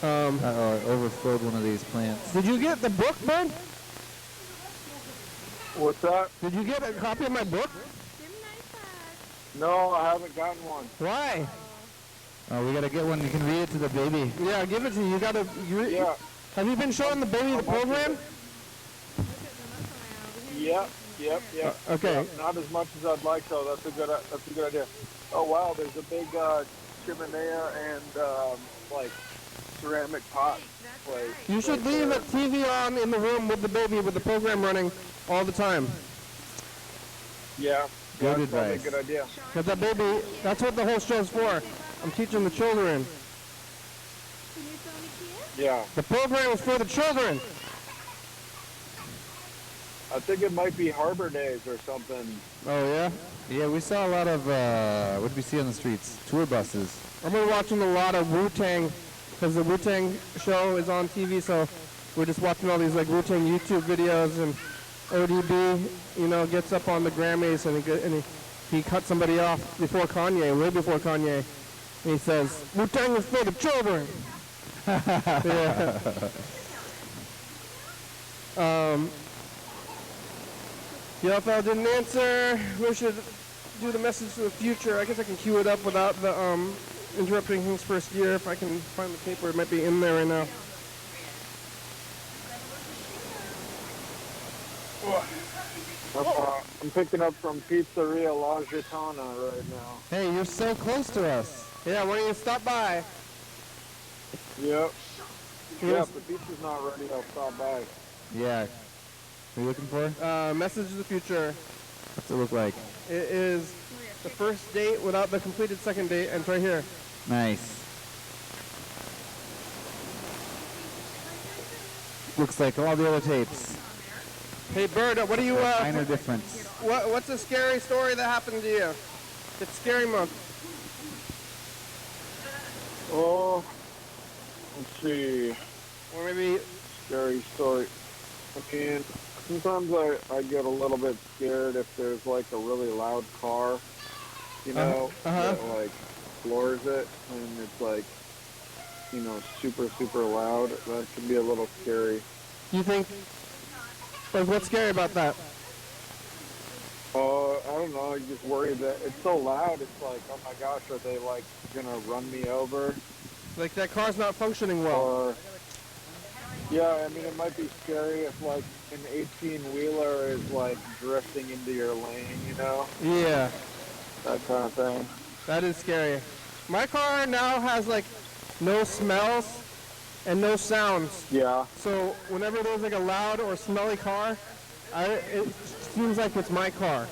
Uh-oh, I overfilled one of these plants. Did you get the book, Ben? What's that? Did you get a copy of my book? No, I haven't gotten one. Why? Oh, we gotta get one. You can read it to the baby. Yeah, give it to you. You gotta. Yeah. Have you been showing the baby the program? Yep. Okay. Yep, not as much as I'd like, though. That's a good idea. Oh wow, there's a big chimenea and like ceramic pot place. You should leave a TV on in the room with the baby with the program running all the time. Yeah. Good That's probably a advice. good idea. Because that baby, that's what the whole show's for. I'm teaching the children. Yeah. The program is for the children. I think it might be Harbor Days or something. Oh, yeah? Yeah, we saw a lot of, what did we see on the streets? Tour buses. I've been watching a lot of Wu-Tang, because the Wu-Tang show is on TV, so we're just watching all these like Wu-Tang YouTube videos, and ODB, you know, gets up on the Grammys, and he cut somebody off before Kanye, way before Kanye. And he says, Wu-Tang is for the children. Yeah. Yellow didn't answer. We should do the message to the future. I guess I can cue it up without the interrupting things first year. If I can find the paper, it might be in there right now. I'm picking up from Pizzeria La Gitana right now. Hey, you're so close to us. Yeah, why don't you stop by? Yep. Yeah, Yes. if the pizza's not ready, I'll stop by. Yeah. What are you looking for? Message to the future. What's it look like? It is the first date without the completed second date, and it's right here. Nice. Looks like all the other tapes. Hey, Bird, what do you, Minor difference. what's a scary story that happened to you? It's scary month. Oh, let's see. Or maybe, Scary story. I mean, sometimes I get a little bit scared if there's like a really loud car, you know, that like floors it, and it's like, you know, super, super loud. That can be a little scary. you think, like, what's scary about that? I don't know. I just worry that it's so loud. It's like, oh my gosh, are they like gonna run me over? Like, that car's not functioning well. Or, yeah, I mean, it might be scary if like an 18-wheeler is like drifting into your lane, you know? Yeah, That kind of thing. that is scary. My car now has, like, no smells and no sounds. Yeah. So whenever there's, like, a loud or smelly car, it seems like it's my car.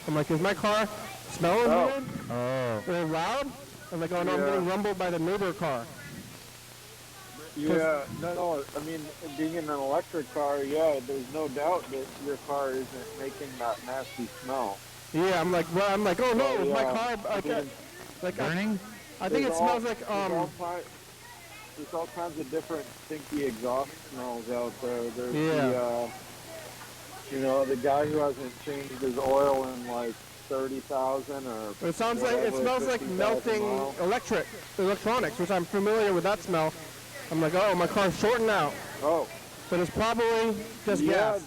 I'm like, is my car smelling weird? Oh. Or loud? I'm like, oh no, I'm Yeah. getting rumbled by the neighbor car. Yeah, no, I mean, being in an electric car, yeah, there's no doubt that your car isn't making that nasty smell. Yeah, I'm like, well, oh no, Oh, is my yeah. car, I okay, mean, like, Burning? I think it There's smells all- like, there's all kinds of different stinky exhaust smells out there. There's Yeah. you know, the guy who hasn't changed his oil in like 30,000 or it sounds like, it whatever, smells like 50,000 melting miles. electronics, which I'm familiar with that smell. I'm like, oh, my car's shorting out, Oh, but it's probably just yeah, gas.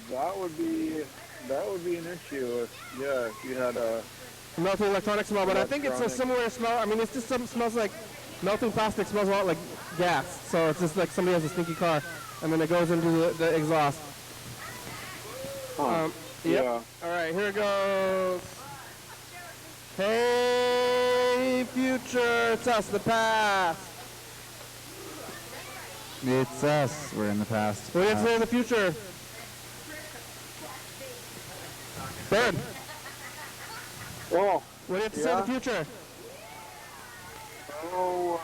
that would be an issue if you had a Melting electronic smell, but I think it's a Electronic. similar smell. I mean, it's just smells like melting plastic smells a lot like gas. So it's just like somebody has a stinky car, and then it goes into the exhaust. Yep. yeah. All right, here it goes. Hey, future, it's us, the past. It's us. We're in the past. What do you have to say in the future? Bird, Oh, what do you have to say in the Yeah. future? oh,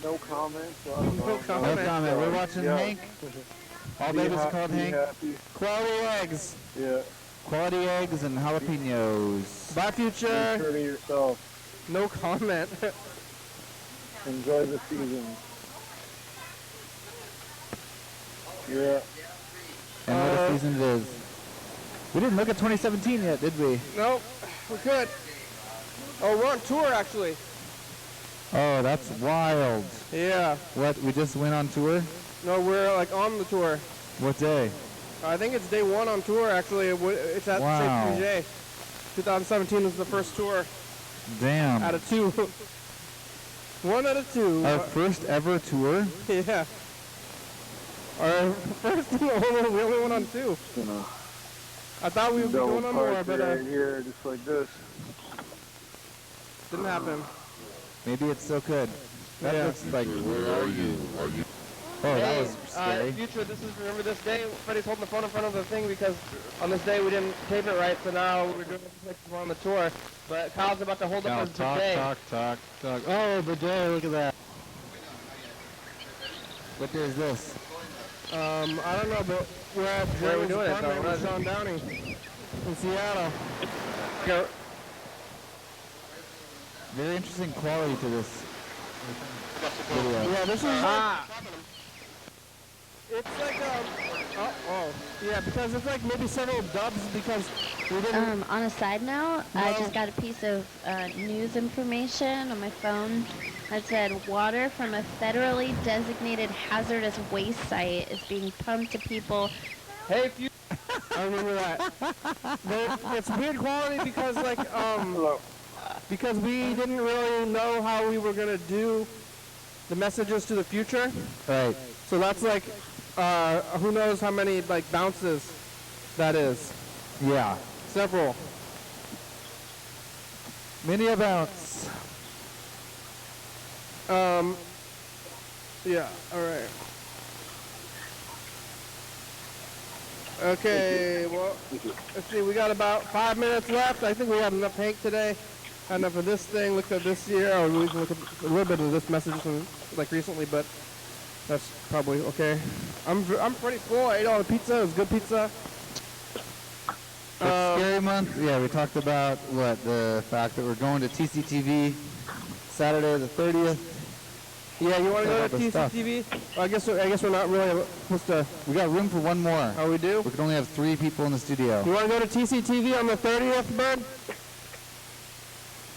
no comment. I don't know. No comment. No comment. We're watching Yeah. Hank. All Be babies ha- are called be Hank. happy. Quality eggs. Yeah. Quality eggs and jalapenos. Bye, Be future. true to yourself. No comment. Enjoy the season. Yeah. And what a season it is. We didn't look at 2017 yet, did we? Nope, we could. Oh, we're on tour, actually. Oh, that's wild. Yeah. What? We just went on tour? No, we're like on the tour. What day? I think it's day one on tour, actually. It's at Wow. St. Puget. 2017 was the first tour Damn. out of 2. 1 out of 2. Our first ever tour? Yeah. Our first and only one on 2. I thought we would be going on more, but right here, just like this. didn't happen. Maybe it still could. That Yeah. looks like... Where are you? Oh, that was scary. Future, this is, remember this day? Freddie's holding the phone in front of the thing because on this day we didn't tape it right, so now we're doing it like we're on the tour. But Kyle's about to hold up his bidet. Talk. Oh, bidet, look at that. What day is this? I don't know, but we're at Where are we Jeremy's doing it, apartment though? with Sean Downey in Seattle. Go. Very interesting quality to this video. Yeah, this is it's like yeah, because it's like maybe several dubs because we didn't. On a side note, I just got a piece of news information on my phone that said water from a federally designated hazardous waste site is being pumped to people. Hey, if you. I remember that. It's weird quality because like because we didn't really know how we were gonna do the messages to the future. Right. So that's like who knows how many like bounces that is. Yeah. Several. Many a bounce. Yeah, alright. Okay, well, let's see, we got about 5 minutes left. I think we have enough Hank today. Had enough of this thing, looked at this year, or we can look at a little bit of this message from like recently, but that's probably okay. I'm pretty full. I ate all the pizza. It was good pizza. Scary month. Yeah, we talked about the fact that we're going to TCTV Saturday the 30th. Yeah, you want to go to Talk about TCTV? Well, I guess we're not really supposed to. We got room for one more. Oh, we do? We can only have 3 people in the studio. You want to go to TCTV on the 30th, Bird?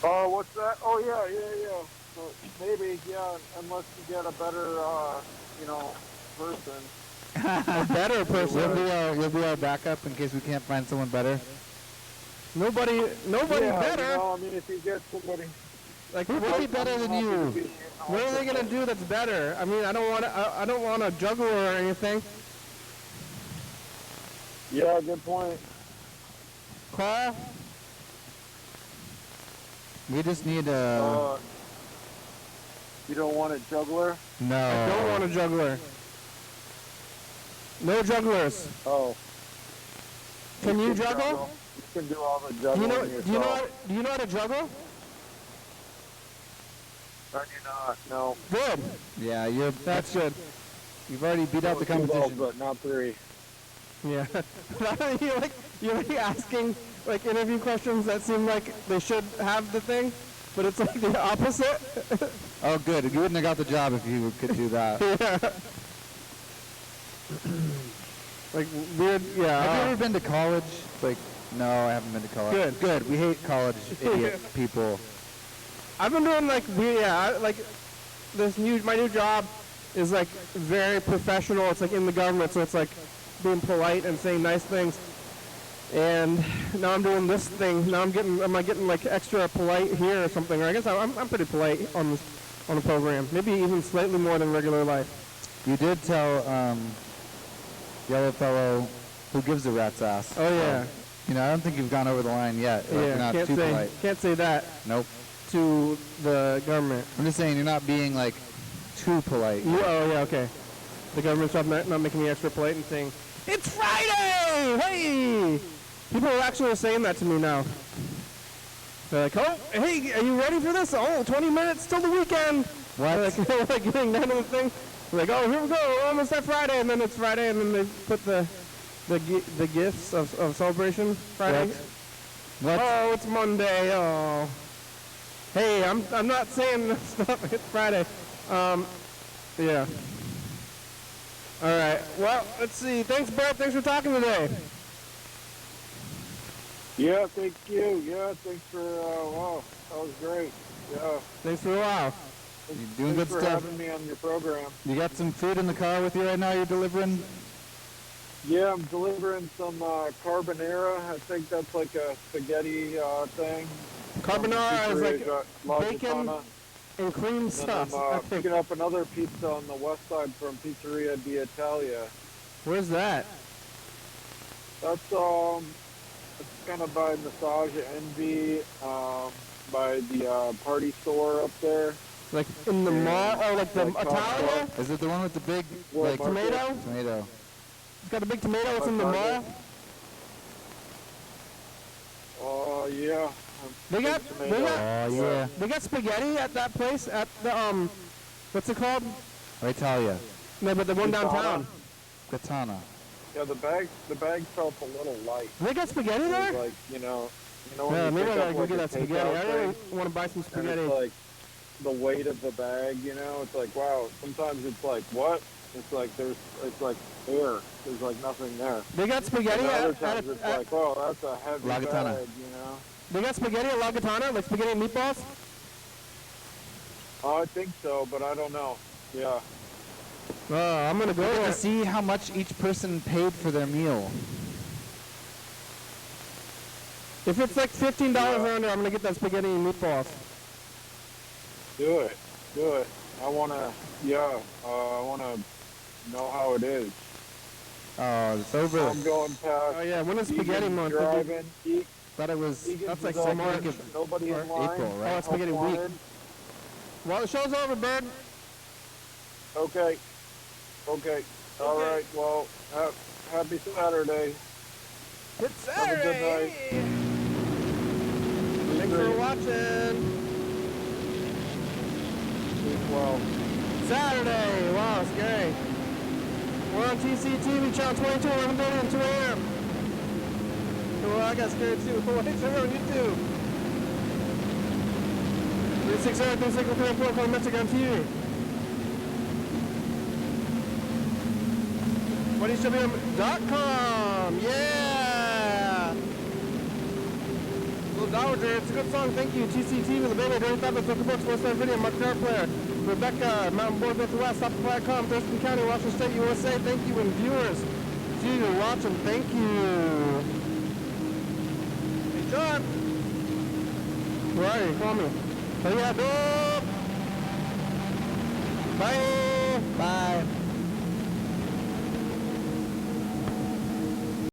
Oh, what's that? Oh, yeah. So maybe, yeah, unless you get a better, person. A better person. You'll be our backup in case we can't find someone better. Nobody better. I mean, if you get somebody. Like, Who would be better than you? What are they gonna do that's better? I mean, I don't want a juggler or anything. Yeah, good point. Carl? We just need a... You don't want a juggler? No. I don't want a juggler. No jugglers. Oh. Can you juggle? You can do all the juggling yourself. Do you know how to juggle? I do not, no. Good. Yeah, That's good. you've already beat out the 2 balls, competition. but not 3. Yeah. you're like asking like interview questions that seem like they should have the thing, but it's like the opposite. Oh, good. You wouldn't have got the job if you could do that. Yeah. Like weird, yeah. Have you ever been to college? Like, no, I haven't been to college. Good. We hate college idiot people. I've been doing like weird, like my new job is like very professional. It's like in the government, so it's like being polite and saying nice things. And now I'm doing this thing. Now am I getting like extra polite here or something? Or I guess I'm pretty polite on the program. Maybe even slightly more than regular life. You did tell Yellow Fellow who gives a rat's ass. Oh yeah. I don't think you've gone over the line yet. Like, you're not too polite. Can't say that. Nope. To the government. I'm just saying you're not being like too polite. Oh yeah, okay. The government's not making me extra polite and saying, "It's Friday! Hey!" People are actually saying that to me now. They're like, "Oh, hey, are you ready for this? Oh, 20 minutes till the weekend." What? They're like getting that little thing. They're like, "Oh, here we go. We're almost at Friday," and then it's Friday, and then they put the gifts of celebration Friday. What? Oh, it's Monday. Oh. Hey, I'm not saying this stuff. It's Friday. Yeah. All right. Well, let's see. Thanks, Bert. Thanks for talking today. Yeah, thank you. Yeah, thanks for, wow, that was great. Yeah. Thanks for a while. You're doing good Thanks for stuff. having me on your program. You got some food in the car with you right now you're delivering? Yeah, I'm delivering some carbonara. I think that's like a spaghetti thing. Carbonara is like La bacon Gitana. and cream And stuff. then I I'm think. picking up another pizza on the west side from Pizzeria d'Italia. Where's that? That's it's kind of by Massage Envy, by the party store up there. Like in the mall, or like the Like Italia? Is it the one with the big World like Market. Tomato? tomato? It's got a big tomato. It's in the mall. Yeah. They got Oh yeah. they got spaghetti at that place at the what's it called? Italia. No, but the one downtown. Katana. Yeah, the bag felt a little light. They got spaghetti It was there? like, when Yeah, you maybe I pick gotta up go like get a that spaghetti. takeout I really thing, want to buy some and spaghetti. it's like the weight of the bag, it's like, wow, sometimes it's like, what? It's like it's like air. There's like nothing there. They got spaghetti And other at times it's like, oh, that's a heavy La Gitana. bag, They got spaghetti at La Gitana, like spaghetti and meatballs? Oh, I think so, but I don't know. Yeah. I'm gonna go We're there. gonna see how much each person paid for their meal. If it's like $15 or under, I'm gonna get that spaghetti and meatballs. Do it. I wanna know how it is. Oh, it's over. I'm going past. Oh yeah, when is spaghetti month? Driving, eat. Thought it was. That's like Egan's is summer. open, Nobody in line. April, right? Oh, it's spaghetti Help week. wanted. Well, the show's over, bird. Okay. All right. Well, happy Saturday. It's Have a good Saturday. Thanks for watching. Sleep well. Saturday. Wow, scary. We're on TCTV channel 22, 11:30 and 2 a.m. Well, I got scared too. Oh, thanks for on YouTube. 360, 364, call Mexico on TV. YDHWM.com. Yeah. Little Dowager, it's a good song. Thank you. TCTV, the baby, Dirty Thought, the Books, West Side Video, Mark Car Player, Rebecca, Mountain Board, Northwest, South.com, Thurston County, Washington State, USA. Thank you, and viewers. See you watching. Thank you. Hey, John. Where are you? Call me. How you doing? Bye. Bye.